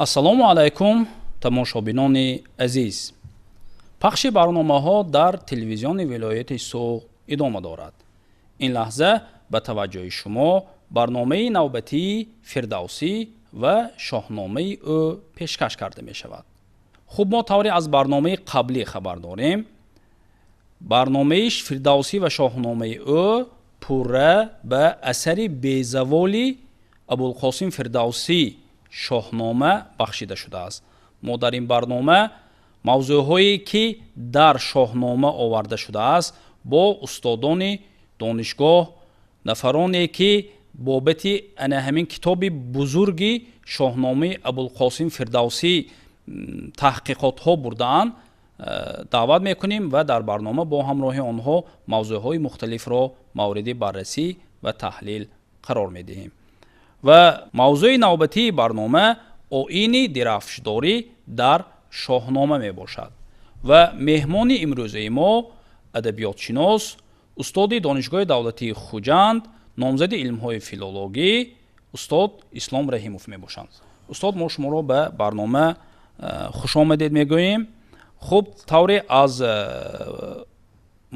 ассалому алайкум тамошобинони азиз. пахши барномаҳо дар телевизиони вилояти Суғ идома дорад. ин лаҳза ба таваҷҷӯҳи шумо барномаи навбатии Фирдавсӣ ва шоҳномаи ӯ пешкаш карда мешавад. хуб, мо тавре аз барномаи қаблӣ хабар дорем. барномаи Фирдавсӣ ва шоҳномаи ӯ пурра ба асари безаволи Абулқосим Фирдавсӣ шоҳнома бахшида шудааст. мо дар ин барнома мавзӯъҳое ки дар шоҳнома оварда шудааст бо устодони донишгоҳ, нафароне ки бобати ана ҳамин китоби бузурги шоҳномаи Абулқосим Фирдавсӣ таҳқиқотҳо бурдаанд, даъват мекунем ва дар барнома бо ҳамроҳи онҳо мавзӯъҳои мухталифро мавриди баррасӣ ва таҳлил қарор медиҳем. ва мавзӯи навбатии барнома оини дирафшдорӣ дар шоҳнома мебошад. ва меҳмони имрӯзаи мо адабиётшинос, устоди донишгоҳи давлатии Хуҷанд, номзади илмҳои филологӣ, устод Ислом Раҳимов мебошанд. устод, мо шуморо ба барнома хушомадед мегӯем. хуб, тавре аз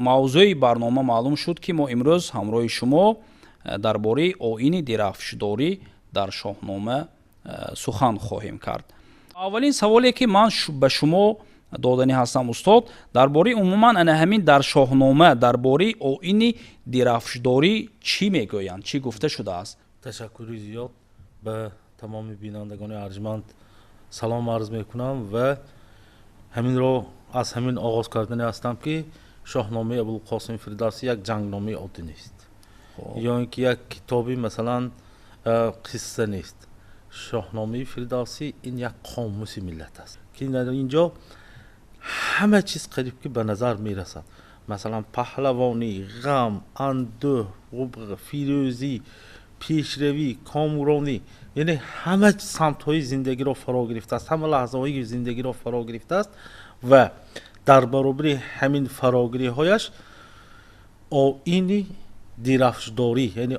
мавзӯи барнома маълум шуд ки мо имрӯз ҳамроҳи шумо дар бораи оини дирафшдорӣ дар шоҳнома сухан хоҳем кард. аввалин саволе ки ман ба шумо додани ҳастам устод, дар бораи умуман ана ҳамин дар шоҳнома дар бораи оини дирафшдорӣ чӣ мегӯянд, чӣ гуфта шудааст? ташаккури зиёд ба тамоми бинандагони арҷманд салом арз мекунам ва ҳаминро аз ҳамин оғоз кардани ҳастам ки шоҳномаи Абулқосим Фирдавсӣ як ҷангномаи оддӣ нест, ё ин ки як китоби масалан қисса нест. шоҳномаи Фирдавсӣ ин як қомуси миллат аст ки дар инҷо ҳама чиз қариб ки ба назар мерасад. масалан паҳлавонӣ, ғам, андӯҳ, фирӯзӣ, пешравӣ, комронӣ, яъне ҳама самтҳои зиндагиро фаро гирифтааст, ҳама лаҳзаҳои зиндагиро фаро гирифтааст ва дар баробари ҳамин фарогириҳояш оини дирафшдорӣ, яъне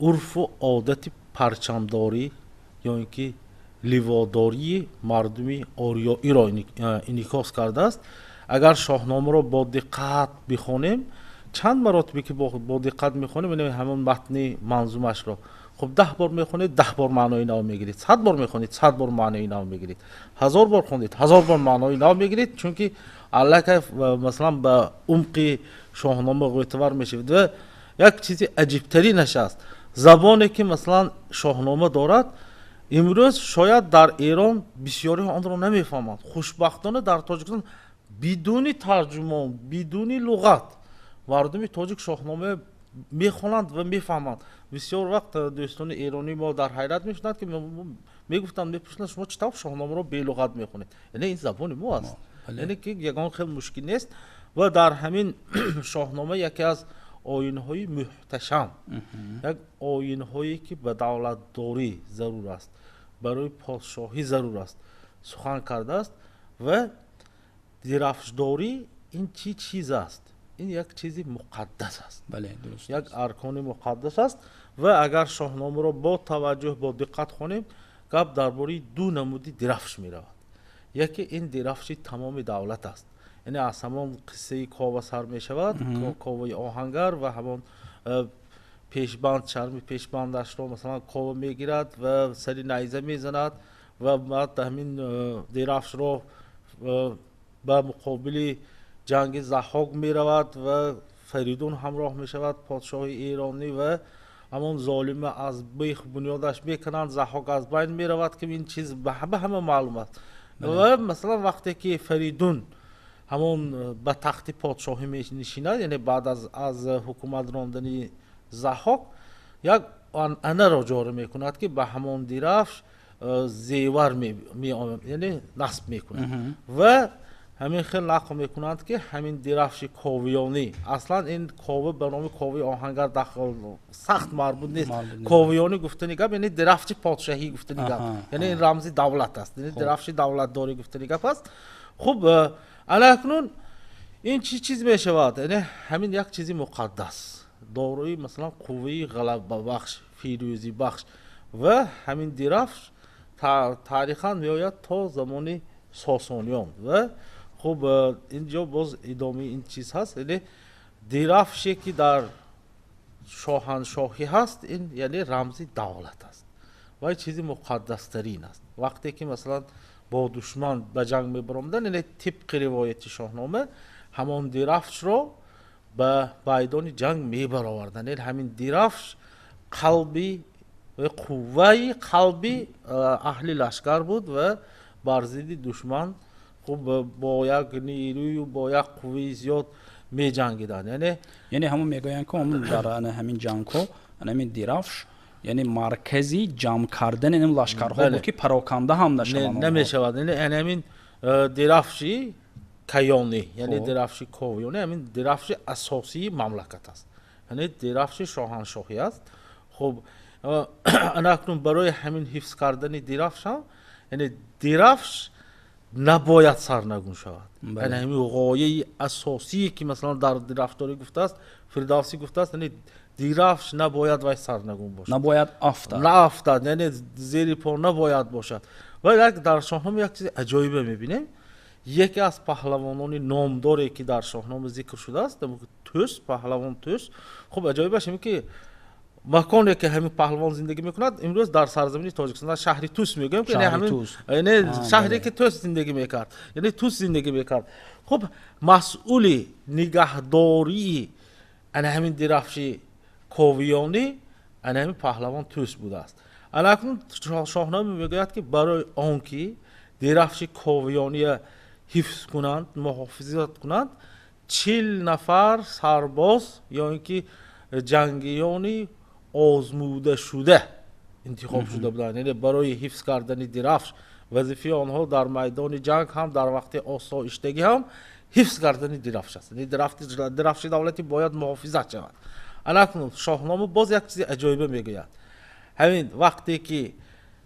урфу одати парчамдорӣ ё ин ки ливодории мардуми ориёиро инъикос кардааст. агар шоҳномаро бо диққат бихонем, чанд маротибе ки бо диққат мехонем, яъне ҳамон матни манзумашро хуб 10 бор мехонед, 10 бор маънои нав мегиред, 100 бор мехонед, 100 бор маънои нав мегиред, 1000 бор хондед, 1000 бор маънои нав мегиред, чунки аллакай масалан ба умқи шоҳнома ғӯйтавар мешавед. ва як чизи аҷибтаринаш аст, забоне ки масалан шоҳнома дорад, имрӯз шояд дар Эрон бисёриҳо онро намефаҳманд. хушбахтона дар Тоҷикистон бидуни тарҷумон, бидуни луғат мардуми тоҷик шоҳнома мехонанд ва мефаҳманд. бисёр вақт дӯстони эронӣ мо дар ҳайрат мешуданд ки мегуфтанд, мепурсиданд шумо чӣ тавр шоҳномаро белуғат мехонед? яъне ин забони мо аст, яъне ки ягон хел мушкил нест. ва дар ҳамин шоҳнома яке аз оинҳои муҳташам, як оинҳое ки ба давлатдорӣ зарур аст, барои подшоҳӣ зарур аст, сухан кардааст. ва дирафшдорӣ ин чӣ чиз аст? ин як чизи муқаддас аст, як аркони муқаддас аст. ва агар шоҳномаро бо таваҷҷӯҳ, бо диққат хонем, гап дар бораи ду намуди дирафш меравад. яке ин дирафши тамоми давлат аст, яъне аз ҳамон қиссаи кова сар мешавад, коваи оҳангар ва ҳамон пешбанд, чарми пешбандашро масалан кова мегирад ва сари найза мезанад ва баъд ҳамин дирафшро ба муқобили ҷанги Заҳҳок меравад ва Фаридун ҳамроҳ мешавад, подшоҳи эронӣ, ва ҳамон золима аз бих бунёдаш мекунанд, Заҳҳок аз байн меравад ки ин чиз ба ҳама маълум аст. ва масалан вақте ки Фаридун ҳамон ба тахти подшоҳӣ менишинад, яъне баъд аз ҳукумат рондани Заҳҳок, як анъанаро ҷорӣ мекунад ки ба ҳамон дирафш зевар яъне насб мекунад. ва ҳамин хел нақл мекунанд ки ҳамин дирафши ковиёнӣ, аслан ин кова ба номи коваи оҳангар сахт марбут нест. ковиёнӣ гуфтани гап яъне дирафши подшоҳӣ гуфтани гап, яъне ин рамзи давлат аст, яъне дирафши давлатдорӣ гуфтани гап аст. хуб, алакнун ин чӣ чиз мешавад? яъне ҳамин як чизи муқаддас, дорои масалан қувваи ғалабабахш, фирӯзибахш ва ҳамин дирафш تاریخاً میآید تا زمان ساسانیان و خب اینجا باز ادامه این چیز هست، یعنی درفشی که در شاهنشاهی هست این یعنی رمزی دولت است و چیزی مقدس ترین است. وقتی که مثلا با دشمن به جنگ میبرامدن، یعنی طبق روایت شاهنامه همان درفش رو به میدان جنگ میبرآوردن. یعنی همین درفش قلبی و قوه قلبی اهل لشکر بود و بر ضد دشمن خب با یک نیروی و با یک قوه زیاد می جنگیدن. یعنی همون میگویند که همون در همین جنگ ها همین درفش یعنی مرکزی جمع کردن این لشکرها بود که پراکنده هم نشوند. نمیشود. یعنی همین درفشی کیانی یعنی درفشی کویانی همین درفش اساسی مملکت است، یعنی درفش شاهنشاهی است. خب اکنون برای همین حفظ کردن درفش هم یعنی درفش نباید سرنگون شود. یعنی همین غایه اساسی که مثلا در درفشداری گفته است، فردوسی گفته است، یعنی درفش نباید وای سرنگون باشد، نباید افتاد، نه افتاد، یعنی زیر پا نباید باشد. و در شاهنامه یک چیز عجایبه میبینیم. یکی از پهلوانان نامداری که در شاهنامه ذکر شده است توس، پهلوان توس. خب عجایبش اینه که مکانی که همین پهلوان زندگی میکند امروز در سرزمین تاجیکستان در شهری توس میگیم که همین یعنی شهری که توس زندگی میکرد، یعنی توس زندگی میکرد. خب مسئول نگهداری همین درفشی کویانی همین پهلوان توس بوده است. اکنون شاهنامه میگوید که برای آنکه درفشی کویانی حفظ کنند، محافظت کنند، 40 نفر سرباز یا اینکه جنگیانی آزموده شده انتخاب شده بودند. یعنی برای حفظ کردن درفش وظیفه آنها در میدان جنگ هم در وقت آسایشتگی هم حفظ کردن درفش است. یعنی درفش دولتی باید محافظت شود. اکنون شاهنامه باز یک چیز عجایبه میگوید. همین وقتی که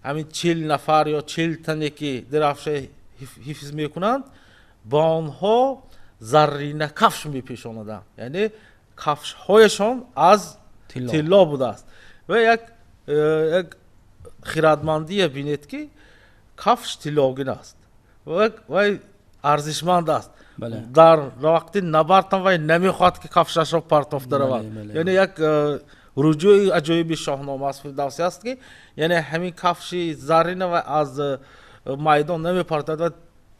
همین 40 نفر یا 40 تنی که درفش حفظ میکنند با آنها زرینه کفش میپیشاندند، یعنی کفش هایشان از طلا بوده است و یک خردمندی بینید که کفش طلاگین است و ارزشمند است. در وقتی نبرد هم وی نمیخواد که کفشش را پرتافته رود. یعنی یک رجوع عجایب شاهنامه است فردوسی است که یعنی همین کفش زرینه و از میدان نمیپرتد و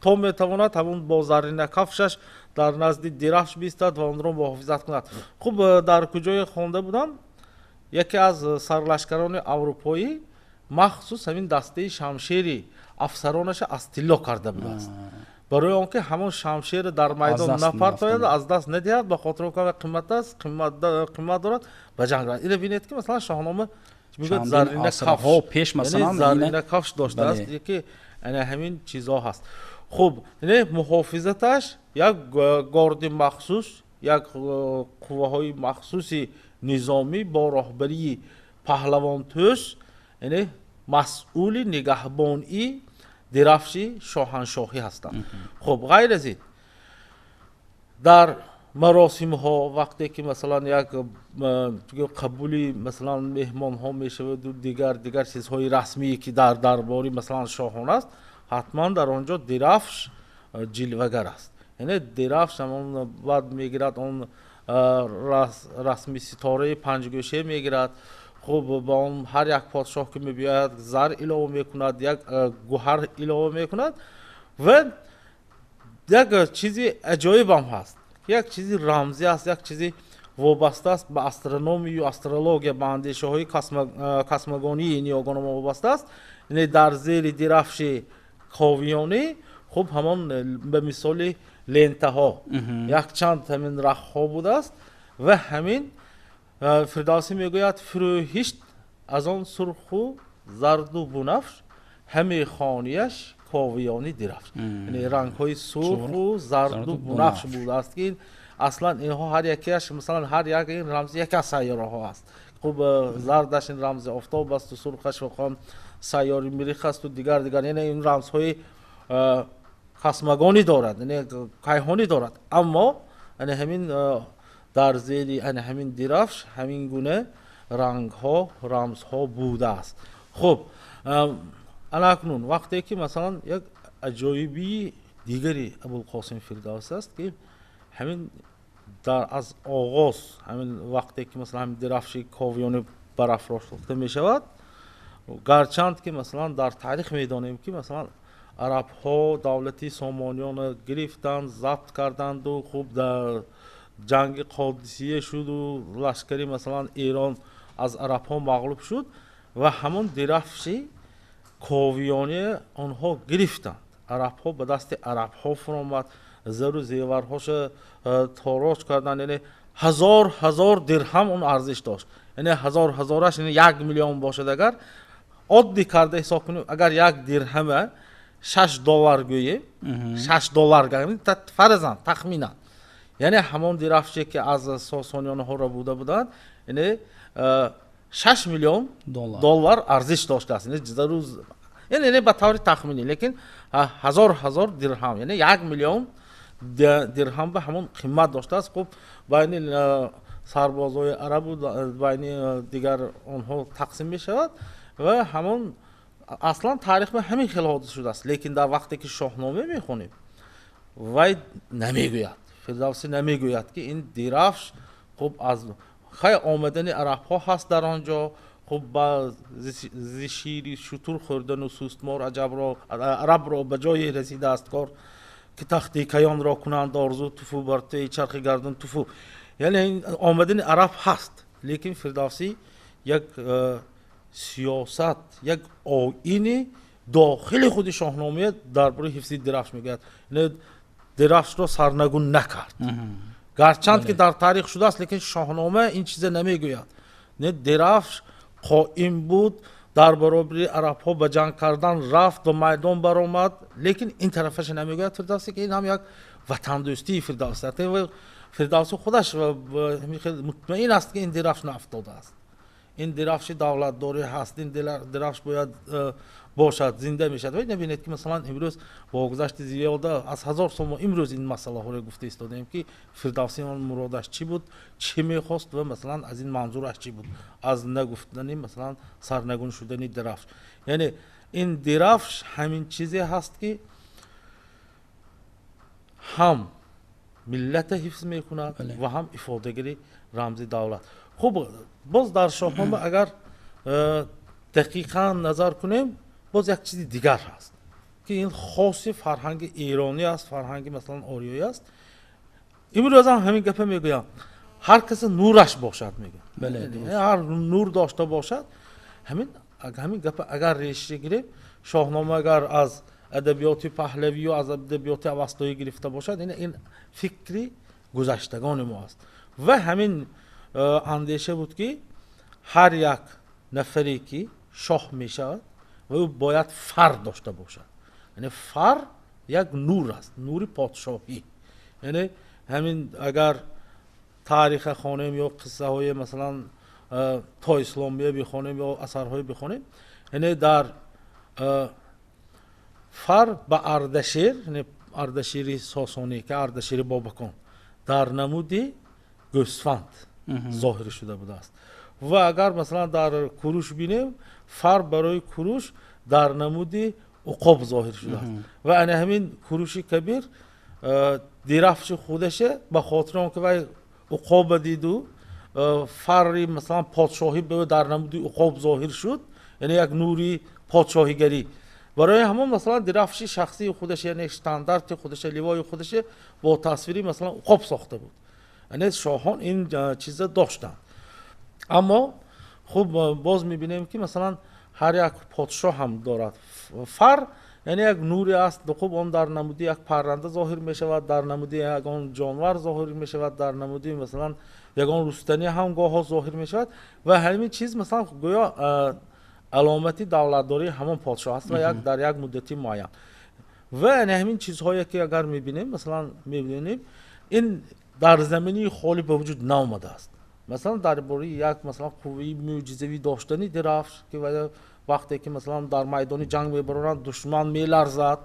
تا میتواند همون با زرینه کفشش در نزد درفش بیستد و آن را محافظت کند. خب در کجای خوانده بودم یکی از سرلشکران اروپایی مخصوص همین دسته شمشیری افسرانش از طلا کرده بوده است برای آنکه همون شمشیر در میدان نپرتاید، از دست ندهد، به خاطر که قیمت است، قیمت دارد به جنگ رود. اینو ببینید که مثلا شاهنامه میگه زرینه کفش پیش مثلا یعنی زرینه کفش داشته است که یعنی همین چیزها هست. خب یعنی محافظتش یک گارد مخصوص، یک قوه های مخصوصی نظامی با رهبری پهلوان توس یعنی مسئول نگهبانی درفشی شاهنشاهی هستند. خب غیر از این در مراسم ها وقتی که مثلا یک قبولی مثلا مهمان ها میشه و دیگر چیزهای رسمی که در درباری مثلا شاهان است، حتما در آنجا درفش جلوگر است. یعنی درفش همون بعد میگیرد اون رسمی ستاره پنجگوشه میگیرد. خب با اون هر یک پادشاه که میبیاید زر علاوه میکند، یک گوهر علاوه میکند و یک چیزی عجایب هم هست، یک چیزی رمزی است، یک چیزی وابسته است به استرونومی و استرولوژی، به اندیشه های کسمگانی نیاگان وابسته است. یعنی در زیر درفش کاویانی خب همان به مثال لنته ها یک چند همین رخ ها بوده است و همین فردوسی میگوید فروهشت از آن سرخ و زرد و بنفش همه خانیش کاویانی درفش. یعنی رنگ های سرخ و زرد و بنفش بوده است که اصلا اینها هر یکیش مثلا هر یک این رمز یک از سیاره ها است. خب زردش این رمز آفتاب است و سرخش و سیاره مریخ است و دیگر یعنی این رمز های خصمگانی دارد، یعنی کیهانی دارد. اما یعنی همین در زیر یعنی همین درفش همین گونه رنگ ها رمز ها بوده است. خب الان وقتی که مثلا یک عجایبی دیگری ابوالقاسم فردوسی است که همین در از آغاز همین وقتی که مثلا همین درفش کاویانی برافراشته می شود، گرچند که مثلا در تاریخ میدانیم که مثلا عرب ها دولتی سامانیان گرفتند، ضبط کردند و خوب در جنگ قادسیه شد و لشکری مثلا ایران از عرب ها مغلوب شد و همون درفش کاویانی آنها گرفتند. عرب ها به دست عرب ها فرامد، زر و زیورهاش تاراج کردند، یعنی هزار درهم اون ارزش داشت، یعنی هزارش یعنی 1 میلیون باشد. اگر عادی کرده حساب کنیم، اگر 1 درهم $6 گوییم، $6 گوییم فرضاً تخمینا، یعنی همون درفشی که از ساسانیان ها را بودند، یعنی 6 میلیون دلار ارزش داشته است. یعنی به طور تخمینی، لیکن هزار درهم یعنی 1 میلیون درهم به همون قیمت داشته است. خب بین سربازای عرب و بین دیگر آنها تقسیم می شود و همون اصلا تاریخ به همین خیلی حادثه شده است. لیکن در وقتی که شاهنامه میخونیم وای نمیگوید، فردوسی نمیگوید که این درفش خب از خیلی آمدن عرب ها هست در آنجا، خب با شیر شتر خوردن و سوستمار عرب را به جای رسیده است کار که تختی کیان را کنند آرزو تفو برته چرخ گردن تفو، یعنی آمدن عرب هست. لیکن فردوسی یک سیاست، یک آیین داخل خود شاهنامه درباره حفظ درفش میگه، یعنی درفش را سرنگون نکرد، گرچند که در تاریخ شده است، لیکن شاهنامه این چیز نمیگوید. نه درفش قائم بود، در برابر عرب ها به جنگ کردن رفت و میدان برآمد، لیکن این طرفش نمیگوید فردوسی که این هم یک وطن دوستی فردوسی است. فردوسی خودش مطمئن است که این درفش نافتاده است، این درفش دولت داری هست، این درفش باید باشد، زنده میشد. و نبینید که مثلا امروز با گذشت زیاده از 1000 سال ما امروز این مسئله ها رو گفته ایستادیم که فردوسی مرادش چی بود، چی میخواست و مثلا از این منظورش چی بود، از نگفتنی مثلا سرنگون شدنی درفش. یعنی این درفش همین چیزی هست که هم ملت حفظ میکنه و هم افادهگری رمز دولت. خب باز در شاهنامه اگر دقیقا نظر کنیم باز یک چیز دیگر هست که این خاص فرهنگ ایرانی است، فرهنگ مثلا آریایی است. امروز هم همین گپه میگویم، هر کس نورش باشد میگه، بله هر نور داشته باشد. همین گپه اگر ریشه گیریم، شاهنامه اگر از ادبیات پهلوی و از ادبیات اوستایی گرفته باشد، این فکری گذشتگان ما است و همین اندیشه بود که هر یک نفری که شاه میشود و او باید فر داشته باشد. یعنی فر یک نور است، نور پادشاهی. یعنی همین اگر تاریخ خوانیم یا قصه های مثلا تا اسلامیه بخوانیم یا اثرهای بخوانیم، یعنی در فر به اردشیر، یعنی اردشیر ساسانی که اردشیر بابکان در نمودی گوسفند ظاهر شده بوده است. و اگر مثلا در کوروش بینیم، فر برای کوروش در نمودی عقاب ظاهر شده است. و همین کوروش کبیر درفش خودشه به خاطر اون که وای عقاب دید و فر مثلا پادشاهی به در نمودی عقاب ظاهر شد، یعنی یک نوری پادشاهیگری. برای همون مثلا درفش شخصی خودش، یعنی استاندارد خودش، لیوای خودش با تصویری مثلا عقاب ساخته بود. یعنی شاهان این چیزا داشتن. اما خب باز میبینیم که مثلا هر یک پادشاه هم دارد فر، یعنی یک نوری است. خب اون در نمودی یک پرنده ظاهر میشود، در نمودی یک جانور ظاهر میشود، در نمودی مثلا یک رستنی هم گاه ظاهر میشود و همین چیز مثلا گویا علامتی دولتداری همون پادشاه است و یک در یک مدتی معین. و همین چیزهایی که اگر میبینیم مثلا میبینیم این در زمینی خالی به وجود نآمده است. مثلا درباره یک مثلا قوی معجزه‌ای داشتنی درفش که وقتی که مثلا در میدان جنگ میبرند دشمن میلرزد،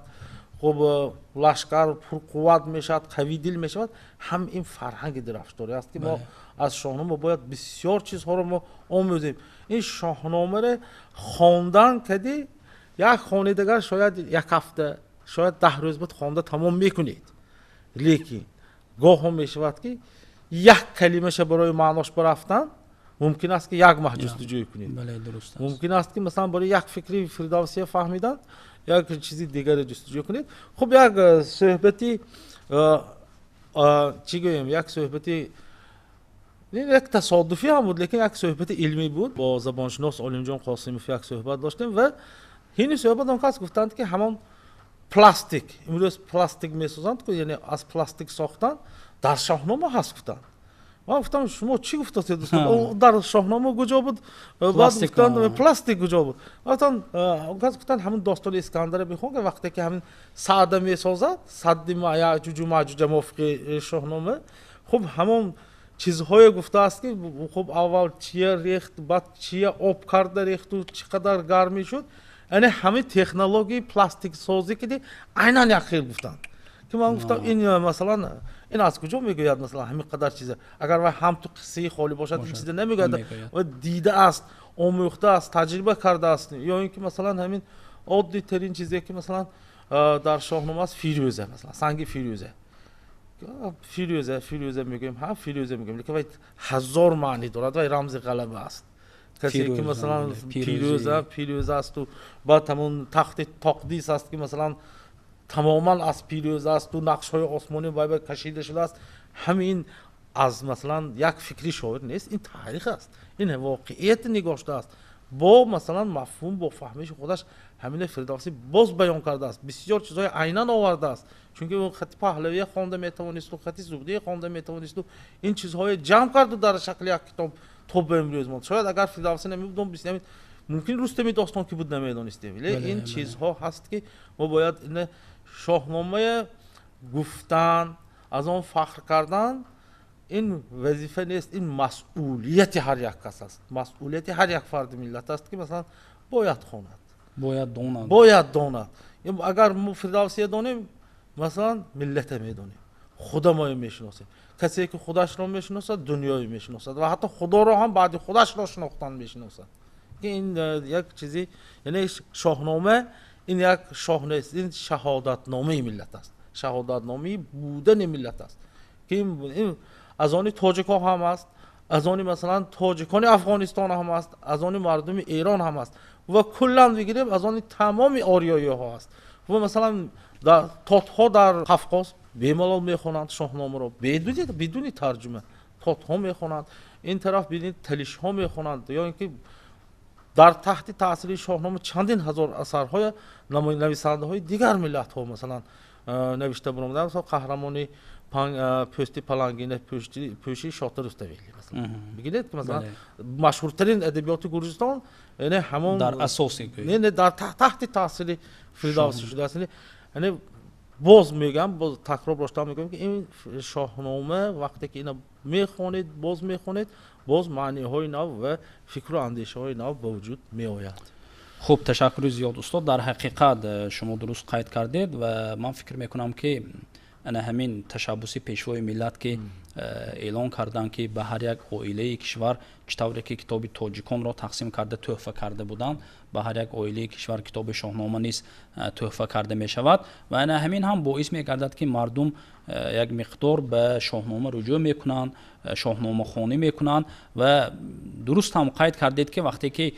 خب لشکر پرقوت میشد، قوی دل میشود، هم این فرهنگ درفشداری است که ما از شاهنامه باید بسیار چیزها رو ما آموزیم. این شاهنامه رو خواندن کدی یک خانیدگر شاید یک هفته شاید 10 روز بعد خوانده تمام میکنید، لیکن گاه هم میشود که یک کلمهش برای معناش برفتن ممکن است که یک ماه جستجو کنید. بله درست است. ممکن است که مثلا برای یک فکری فردوسی فهمیدن یک چیزی دیگر جستجو کنید. خب یک صحبتی چی گویم، یک صحبتی یک تصادفی هم بود لیکن یک صحبت علمی بود. با زبانشناس عالم جان قاسمیفی یک صحبت داشتیم و این صحبت هم کس گفتند که همان پلاستیک، امروز پلاستیک میسازند که یعنی از پلاستیک ساختن در شاهنامه هست گفتند. من گفتم شما چی گفتید دوستان؟ در شاهنامه کجا بود؟ بعد گفتند پلاستیک کجا بود؟ گفتن کس گفتند همون داستان اسکندر بخون که وقتی که همین سعد میسازد، سد یاجوج و ماجوج موافق شاهنامه، خب همون چیزهای گفته است که خب اول چیه ریخت، بعد چیه آب کرده ریخت و چقدر گرمی شد. یعنی همه تکنولوژی پلاستیک سازی که عیناً یک خیلی گفتن که من گفتم این مثلا این از کجا میگوید مثلا همین قدر چیزه، اگر هم تو قصه خالی باشد این چیز نمیگوید و دیده است، آموخته است، تجربه کرده است. یا اینکه مثلا همین عادی ترین چیزی که مثلا در شاهنامه است فیروزه، مثلا سنگ فیروزه میگیم، ها فیروزه میگیم لیکن هزار معنی دارد و رمز غلبه است. کسی که مثلا پیروزه است و بعد همون تخت تقدیس است که مثلا تماما از پیروزه است و نقش های آسمانی باید کشیده شده است. همین از مثلا یک فکری شاعر نیست، این تاریخ است، این واقعیت نگاشته است، با مثلا مفهوم با فهمش خودش همین فردوسی باز بیان کرده است، بسیار چیزهای عیناً آورده است. چون اون خط پهلوی خوانده میتوانست و خط زبدی خوانده میتوانست و این چیزهای جمع کرد و در شکل یک کتاب تو به امروز ماند. شاید اگر فردوسی نمیبود بسیار ممکن رستمی داستان که بود نمیدانستیم. ولی این چیزها هست که ما باید این شاهنامه گفتن، از آن فخر کردن، این وظیفه نیست، این مسئولیت هر یک کس است، مسئولیت هر یک فرد ملت است که مثلا باید خواند، باید داند. اگر ما فردوسی دانیم مثلا ملت میدانیم، خدا ما میشناسیم. کسی که خودش را میشناسد دنیای میشناسد و حتی خدا را هم بعد خودش را شناختن میشناسد. که این یک چیزی، یعنی شاهنامه این یک شاهنامه است، این شهادت نامه ملت است، شهادت نامه بودن ملت است که این از آن تاجیک ها هم است، از آن مثلا تاجیکان افغانستان هم است، از آن مردم ایران هم است و کلا بگیریم از آن تمام آریایی ها است. و مثلا در تات ها در قفقاز بیمالال میخونند شاهنامه را بدون ترجمه، تات ها میخونند، این طرف ببینید تلیش ها میخونند. یا اینکه در تحت تاثیر شاهنامه چندین هزار اثرهای نویسنده های دیگر ملت ها مثلا نوشته بودند. مثلا قهرمانی پوستی پلنگینه پوشی شاطر رستویلی مثلا بگید که مثلا مشهورترین ادبیات گرجستان یعنی همون در اساسی نه در تحت تاثیر فردوسی شده است. یعنی باز میگم، باز تکرار داشتم میگم که این شاهنامه وقتی که اینا میخونید باز معنی های نو و فکر و اندیشه های نو به وجود می آید. خوب، تشکر زیاد استاد. در حقیقت شما درست قید کردید و من فکر میکنم که انا همین تشبوسی پیشوای ملت که اعلان کردن که به هر یک عائله کشور کتابی که کتاب تاجیکان را تقسیم کرده تحفه کرده بودند، به هر یک عائله کشور کتاب شاهنامه نیز تحفه کرده می شود و انا همین هم باعث می گردد که مردم یک مقدار به شاهنامه رجوع میکنند، شاهنامه خوانی میکنند و درست هم قید کردید که وقتی که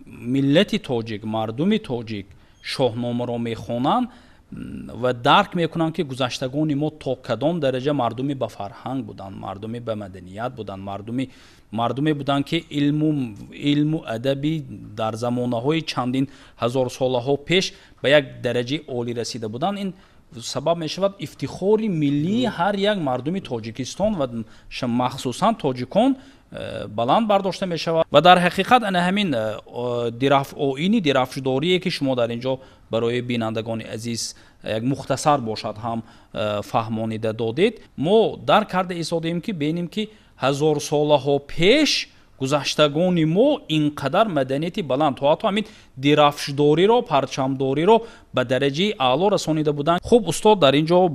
ملت تاجیک، مردم تاجیک شاهنامه را میخوانند و درک میکنن که گذشتگان ما تا کدام درجه مردمی به فرهنگ بودن، مردمی به مدنیت بودن، مردمی بودن که علم و ادبی در زمانه های چندین هزار ساله ها پیش به یک درجه عالی رسیده بودن. این سبب می شود افتخار ملی هر یک مردم تاجیکستان و مخصوصا تاجیکان بلند برداشته می شود و در حقیقت انا همین آیین درفشداری که شما در اینجا برای بینندگان عزیز یک مختصر باشد هم فهمانیده دادید، ما درک کرده ایستادیم که ببینیم که هزار ساله ها پیش گذشتگان ما اینقدر مدنیتی بلند تا حتی همین درفشداری را، پرچمداری را به درجه اعلا رسانیده بودند. خب استاد، در اینجا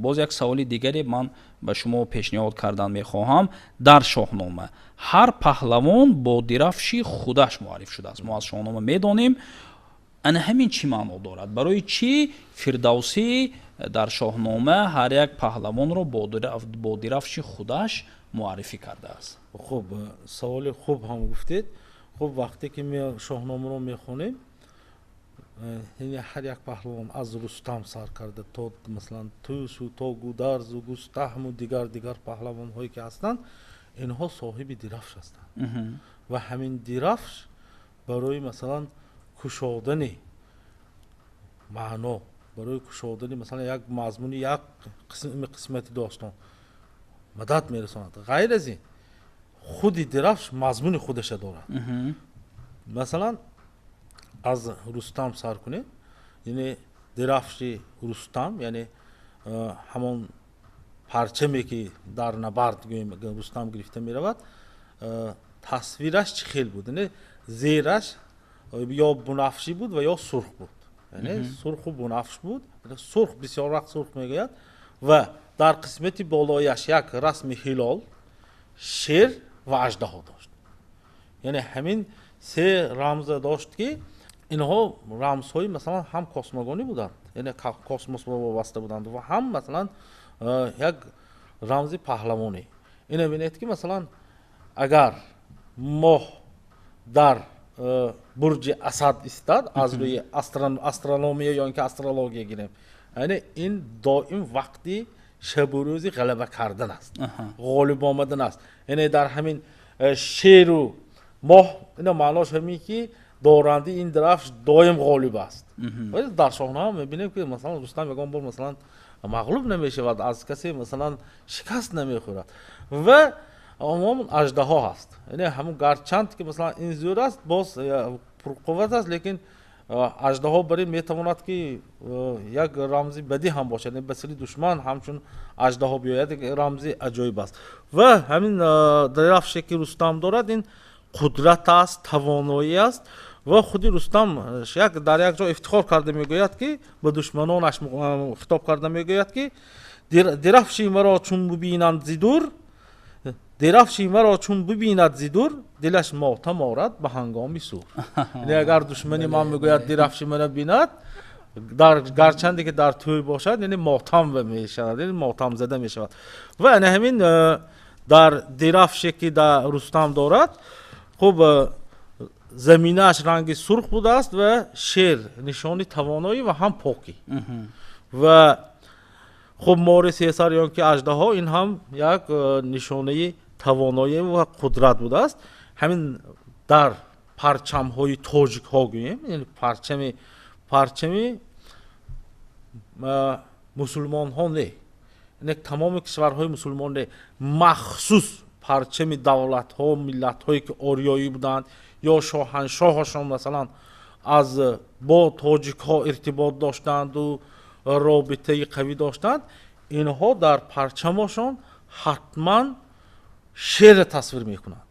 باز یک سوال دیگری من به شما پیشنهاد کردن میخواهم. در شاهنامه هر پهلوان با درفشی خودش معرف شده است. ما از شاهنامه میدانیم ана ҳамин чӣ маъно дорад? Барои чӣ Фирдавсӣ дар Шоҳнома ҳар як паҳлавонро бо дирафши худаш муаррифӣ кардааст? خب سوال خوب هم گفتید. خب وقتی که می شاهنامه رو میخونیم، یعنی هر یک پهلوان از رستم سر کرده تا مثلا توس و تا گودرز و گستهم و دیگر پهلوان هایی که هستند، اینها صاحب درفش هستند و همین درفش برای مثلا کشادن معنا، برای کشادن مثلا یک مضمون، یک قسمت داستان مدد میرساند. غیر از این خود درفش مضمون خودش دارد. مثلا از رستم سر کنید، یعنی درفش رستم یعنی همون پرچمی که در نبرد رستم گرفته می رود، تصویرش چه خیلی بود؟ یعنی زیرش یا بنفشی بود و یا سرخ بود. یعنی سرخ و بنفش بود. سرخ بسیار وقت سرخ میگوید و در قسمت بالایش یک رسم هلال، شیر و اژدها داشت. یعنی همین سه رمز داشت که اینها رمزهای مثلا هم کسمگونی بودند، یعنی کسموس وابسته بودند و هم مثلا یک رمز پهلوانی. اینو ببینید که مثلا اگر ماه در برج اسد استاد، از روی استرونومی یا اینکه استرولوژی گیریم، یعنی این دائم وقتی شب و روزی غلبه کردن است، غالب آمدن است. یعنی در همین شیر و ماه اینا معناش همین که دارنده این درفش دائم غالب است. ولی در شاهنامه میبینیم که مثلا رستم یگان بار مثلا مغلوب نمیشود، از کسی مثلا شکست نمیخورد و عموما اژدها هست. یعنی همون گرچند که مثلا این زور است، باز پرقوت است، لیکن اژدها برای میتواند که یک رمزی بدی هم باشد، یعنی بسیاری دشمن همچون اژدها بیاید، یک رمزی عجایب است. و همین درفشی که رستم دارد این قدرت است، توانایی است و خودی رستم در یک جا افتخار کرده میگوید که به دشمنانش خطاب کرده میگوید که درفشی مرا چون ببینند زیدور، درفشی مرا چون ببیند زیدور، دلش ماتم آرد به هنگامی سور. یعنی اگر دشمنی من میگوید درفشی مرا بیند، در گرچندی که در توی باشد، یعنی ماتم میشود، یعنی ماتم زده میشود. و یعنی همین در درفشی که در رستم دارد، خب زمینش رنگ سرخ بوده است و شیر نشانی توانایی و هم پاکی و خب مار سیصریان که اژدها، این هم یک نشانه توانایی و قدرت بوده است. همین در پرچم های تاجیک ها گوییم، یعنی پرچم مسلمان ها نه، یعنی تمام کشورهای مسلمان نه، مخصوص پرچم دولت ها، ملت هایی که آریایی بودند یا شاهنشاهشان مثلا از با تاجیک ها ارتباط داشتند و رابطه قوی داشتند، اینها در پرچمشان حتما شیر تصویر میکنند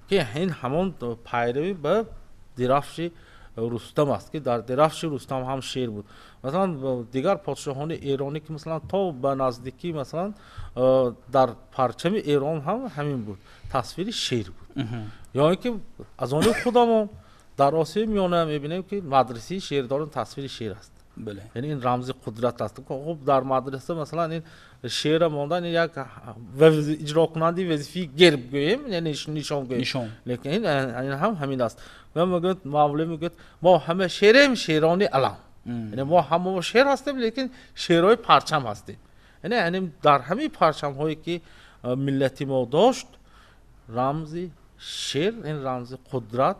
که این همون پیروی به درفش رستم است که در درفش رستم هم شیر بود. مثلا دیگر پادشاهان ایرانی که مثلا تا به نزدیکی مثلا در پرچم ایران هم همین بود، تصویر شیر بود. یا اینکه از آن خودمون در آسیای میانه میبینیم که مدرسه شیرداران تصویر شیر است. بله. یعنی این رمز قدرت است. خب در مدرسه مثلا این شعر ماندن یک اجرا کننده وظیفه گرب گوییم، یعنی نشان گوییم، لیکن این هم همین است. و میگه مولوی میگه ما همه شعریم، شیرانی علم، یعنی ما همه شعر هستیم لیکن شعرهای پرچم هستیم. یعنی در همه پرچم هایی که ملتی ما داشت، رمز شعر این رمز قدرت،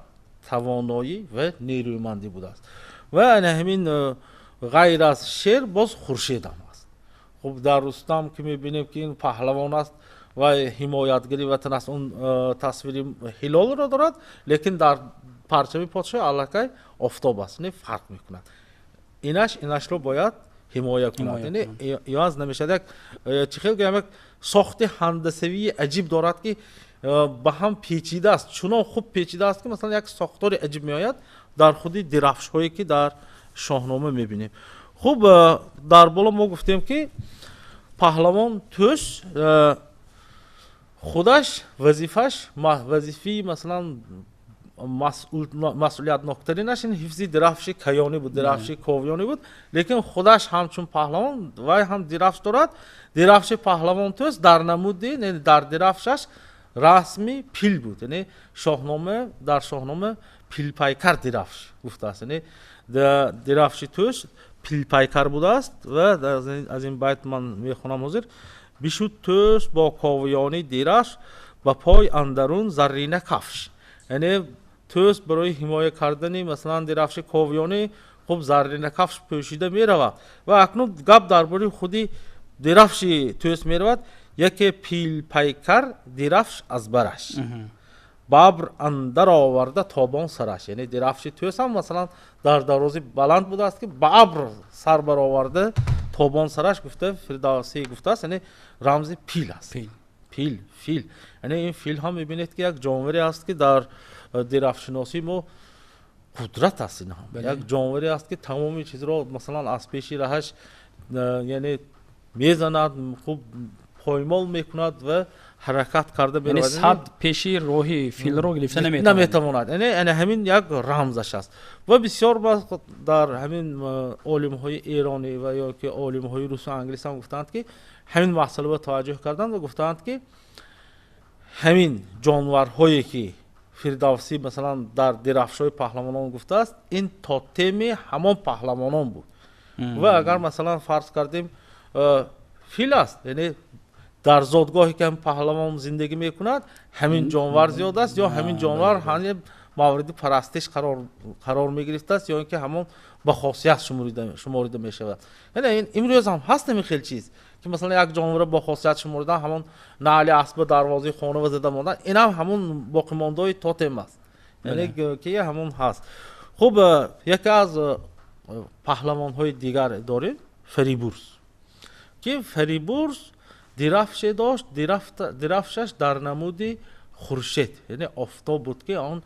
توانایی و نیرومندی بوده است. و همین غیر از شعر باز خورشید هم است. خب در رستم که میبینیم که این پهلوان است و حمایتگری وطن است، اون تصویر هلال را دارد، لیکن در پرچم پادشاه علاقه آفتاب است، نه فرق میکند. اینش رو باید حمایت کند. یعنی یاز نمیشد یک چه خیلی یک ساخت هندسوی عجیب دارد که با هم پیچیده است، چون خوب پیچیده است که مثلا یک ساختار عجیب میآید در خودی درفش هایی که در شاهنامه میبینیم. خوب در بالا ما گفتیم که پهلوان توش خودش وظیفه مثلا мас'улиятноктаринаш ин ҳифзи дирафши каёнӣ буд, дирафши ковёнӣ буд, лекин худаш ҳамчун паҳлавон вай ҳам дирафш дорад. Дирафши паҳлавон тӯст дар намуди дар дирафшаш расми пил буд, яъне шоҳнома дар шоҳнома пилпайкар дирафш гуфтааст, яъне дирафши тӯш пилпайкар будааст. ва аз ин байт ман мехонам ҳозир: бишуд тӯш бо ковёни дирафш ба пой андарун заррина кафш. яъне тӯст барои ҳимоя кардани масалан дирафши ковёнӣ хуб заррина кафш пӯшида меравад. ва акнун гап дар бораи худи дирафши тӯст меравад: яке пилпайкар дирафш аз бараш, бабр андар оварда тобон сараш. яъне дирафши тӯст ҳам масалан дар дарози баланд будааст ки бабр сар бароварда тобон сараш гуфта Фирдавсӣ гуфтааст, яъне рамзи пил аст. пил фил, яъне ин фил ҳам мебинед ки як ҷонваре аст ки дар дирафшшиносӣ мо қудрат аст. ин ҳам як ҷонваре аст ки тамоми чизро масалан аз пеши раҳаш яъне мезанад, хуб поймол мекунад ва ҳаракат карда яъне сад пеши роҳи филро гирифта наметавонад. яъне ҳамин як рамзаш аст. ва бисёр вақт дар ҳамин олимҳои эронӣ ва ё ки олимҳои русу англис ҳам гуфтанд ки ҳамин масъаларо таваҷҷӯҳ карданд ва гуфтанд ки ҳамин ҷонварҳое ки Фирдавсӣ масалан дар дирафшҳои паҳлавонон гуфтааст, ин тотеми ҳамон паҳлавонон буд. ва агар масалан фарз кардем фил аст, яъне дар зодгоҳе ки ҳамин паҳлавон зиндагӣ мекунад ҳамин ҷонвар зиёд аст, ё ҳамин ҷонвар ҳамин мавриди парастиш қарор мегирифтааст, ё ин ки ҳамон ба хосият шуморида мешавад. яъне имрӯз ҳам ҳаст ҳамин хел чиз ки масалан як ҷонвара ба хосият шуморидан, ҳамон наъли асба дарвозаи хона ва зада мондан, инам ҳамон боқимондои тотем аст, яъне ки ҳамон ҳаст. хуб, яке аз паҳлавонҳои дигар дорем Фарибурз, ки Фарибурз дирафше дошт. дирафшаш дар намуди хуршед, яъне офтоб буд ки он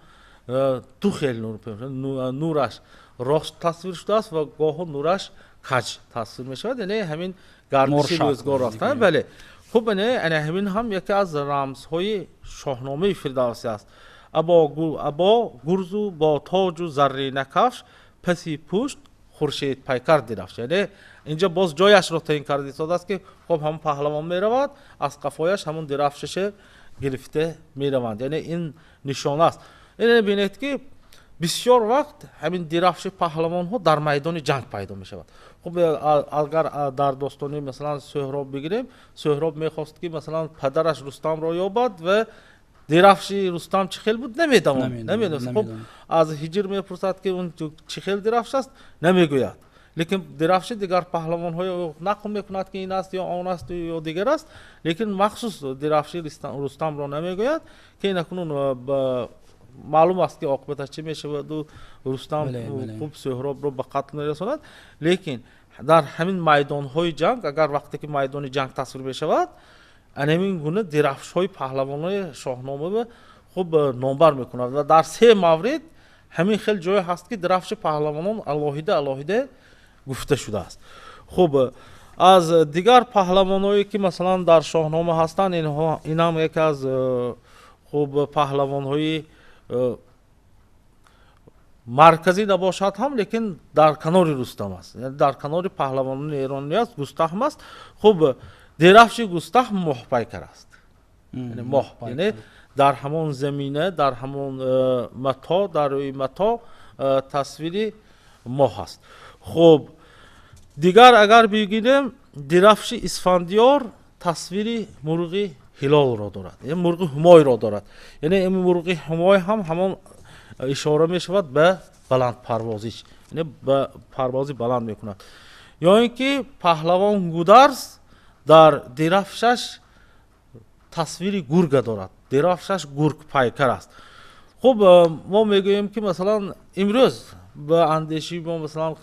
ду хел нураш рост тасвир шудааст ва гоҳо нураш каҷ тасвир мешавад, яъне ҳамин гардиши рӯзгор аст. бале, хуб, яъне ҳамин ҳам яке аз рамзҳои шоҳномаи Фирдавсӣ аст. або гурзу бо тоҷу заррина кафш, паси пушт хуршед пайкар дирафш. яъне инҷа боз ҷояшро таъин карда истодааст ки хуб ҳамон паҳлавон меравад, аз қафояш ҳамон дирафшаше гирифта мераванд, яъне ин нишона аст. ин бинед ки бисёр вақт ҳамин дирафши паҳлавонҳо дар майдони ҷанг пайдо мешавад. хуб, агар дар достони масалан Сӯҳроб бигирем, Сӯҳроб мехост ки масалан падараш Рустамро ёбад ва дирафши Рустам чӣ хел буд намедонад. хуб, аз Ҳиҷр мепурсад ки он чӣ хел дирафш аст, намегӯяд. лекин дирафши дигар паҳлавонҳо нақл мекунад ки ин аст ё он аст ё дигар аст, лекин махсус дирафши Рустамро намегӯяд ки ин акнун маълум аст ки оқибаташ чӣ мешаваду Рустам хуб Сӯҳробро ба қатл мерасонад. лекин дар ҳамин майдонҳои ҷанг, агар вақте ки майдони ҷанг тасвир мешавад, анамин гуна дирафшҳои паҳлавонои шоҳнома хуб номбар мекунад. ва дар се маврид ҳамин хел ҷое ҳаст ки дирафши паҳлавонон алоҳида гуфта шудааст. хуб, аз дигар паҳлавоное ки масалан дар шоҳнома ҳастанд, инам яке аз хуб паҳлавонҳои марказӣ набошад ҳам, лекин дар канори Рустам аст, дар канори паҳлавонони эронӣ аст, Густаҳм аст. хуб, дирафши Густаҳм моҳпайкар аст, моҳ, яъне дар ҳамон замина, дар ҳамон мато, дар рӯи мато тасвири моҳ аст. хуб, дигар агар бигирем, дирафши Исфандиёр тасвири мурғи ҳилолро дорад, мурғи ҳумойро дорад. яъне ин мурғи ҳумой ҳам ҳамон ишора мешавад ба баландпарвозиш, яъне ба парвози баланд мекунад. ё ин ки паҳлавон Гударз дар дирафшаш тасвири гурга дорад, дирафшаш гургпайкар аст. хуб, мо мегӯем ки масалан имрӯз ба андеши мо масалан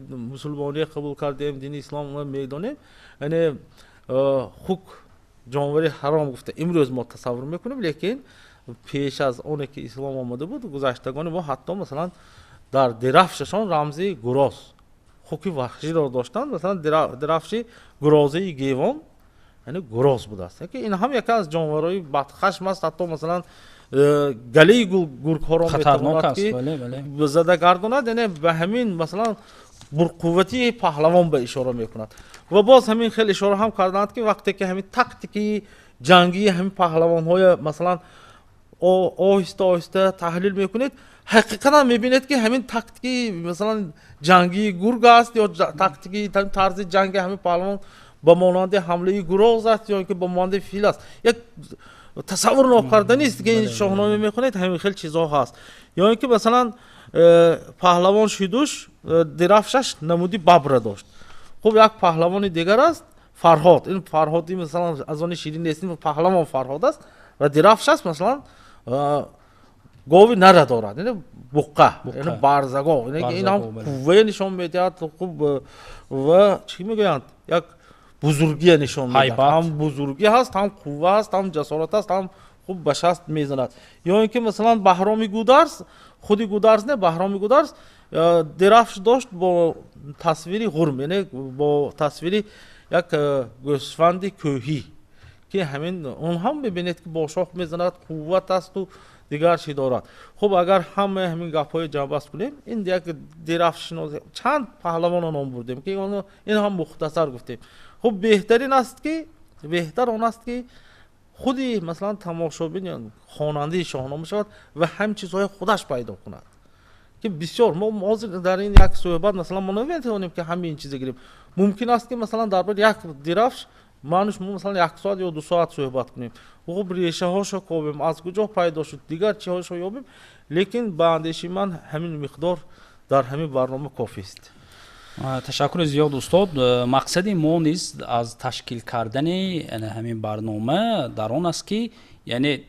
мусулмоние қабул кардем, дини ислом медонем, яъне хук ҷонвари ҳаром гуфта имрӯз мо тасаввур мекунем, лекин пеш аз оне ки ислом омада буд, гузаштагони мо ҳатто масалан дар дирафшашон рамзи гуроз, хуки ваҳширо доштанд. масалан дирафши гурозаи гевон, яъне гуроз будааст. ин ҳам яке аз ҷонварҳои бадхашм аст. ҳатто масалан галаи гургҳоро خطرناک метавонад است. ки بله بله. зада гардонад, яъне ба ҳамин масалан бурқуввати паҳлавон ба ишора мекунад. ва боз ҳамин хел ишора ҳам карданд ки вақте ки ҳамин тактикии ҷангии ҳамин паҳлавонҳои масалан оҳиста оҳиста таҳлил мекунед, ҳақиқатан мебинед ки ҳамин тактикии масалан ҷангии гург аст ё тактикии тарзи ҷанги ҳамин паҳлавон ба монанди ҳамлаи гуроз аст ё ин ки ба монанди фил аст. як тасаввур нокарданист ки ин шоҳнома мехонед, ҳамин хел чизҳо ҳаст. ё ин ки масалан паҳлавон Шидуш дирафшаш намуди бабра дошт. хуб як паҳлавони дигар аст Фарҳод. ин Фарҳоди масалан аз они ширин нест, ин паҳлавон Фарҳод аст ва дирафшаш масалан гови нара дорад, яъне буққа, яъне барзагоҳ. ин ҳам қуввае нишон медиҳад. хуб ва чӣ мегӯянд, як бузургие нишон медиҳад. ҳам бузургӣ ҳаст, ҳам қувва ҳаст, ҳам ҷасорат ҳаст, ҳам хуб ба шаст мезанад. ё ин ки масалан Баҳроми Гударз, худи Гударз не, Баҳроми Гударз дирафш дошт бо тасвири ғурм, яъне бо тасвири як гӯсфанди кӯҳӣ ки ҳамин он ҳам мебинед ки бо шох мезанад, қувват асту дигар чӣ дорад. хуб агар ҳамаи ҳамин гапҳои ҷамъбаст кунем, ин як дирафшшиноси чанд паҳлавонро ном бурдем ки ин ҳам мухтасар гуфтем. хуб беҳтарин аст ки беҳтар он аст ки худи масалан тамошобин хонандаи шоҳнома шавад ва ҳам чизҳои худаш пайдо кунад. ки бисёр мо ҳозир дар ин як суҳбат масалан мо наметавонем ки ҳамин чизе гирем. мумкин аст ки масалан дар бораи як дирафш мануш масалан 1 соат ё 2 соат суҳбат кунем. хуб решаҳошо кобем, аз куҷо пайдо шуд, дигар чиҳошо ёбем, лекин ба андеши ман ҳамин миқдор дар ҳамин барнома кофист. ташаккури зиёд устод. мақсади мо низ аз ташкил кардани ҳамин барнома дар он аст ки яъне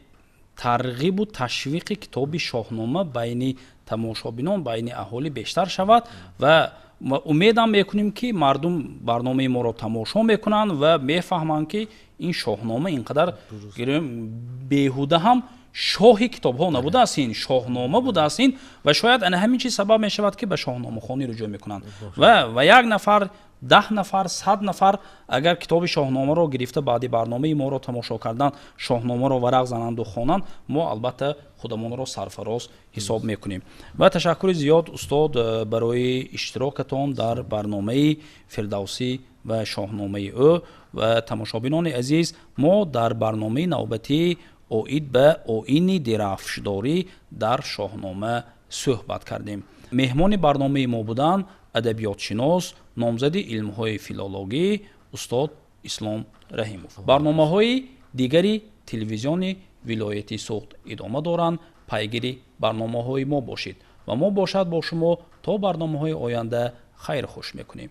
тарғибу ташвиқи китоби шоҳнома байни тамошобинон, байни аҳолӣ бештар шавад ва умедам мекунем ки мардум барномаи моро тамошо мекунанд ва мефаҳманд ки ин шоҳнома ин қадар беҳуда ҳам шоҳи китобҳо набудааст, ин шоҳнома будааст ин ва шояд ҳамин чиз сабаб мешавад ки ба шоҳномахонӣ руҷӯъ мекунанд ва як нафар 10 нафар 100 нафар агар китоби шоҳномаро гирифта баъди барномаи моро тамошо кардан шоҳномаро варақ зананду хонанд, мо албатта худамонро сарфароз ҳисоб мекунем. ва ташаккури зиёд устод барои иштирокатон дар барномаи Фирдавсӣ ва шоҳномаи ӯ. ва тамошобинони азиз, мо дар барномаи навбатӣ оид ба оини дирафшдорӣ дар шоҳнома суҳбат кардем. меҳмони барномаи мо буданд адабиётшинос, номзади илмҳои филологӣ устод Ислом Раҳимов. барномаҳои дигари телевизиони вилояти Суғд идома доранд. пайгири барномаҳои мо бошед ва мо бошад бо шумо то барномаҳои оянда хайр хуш мекунем.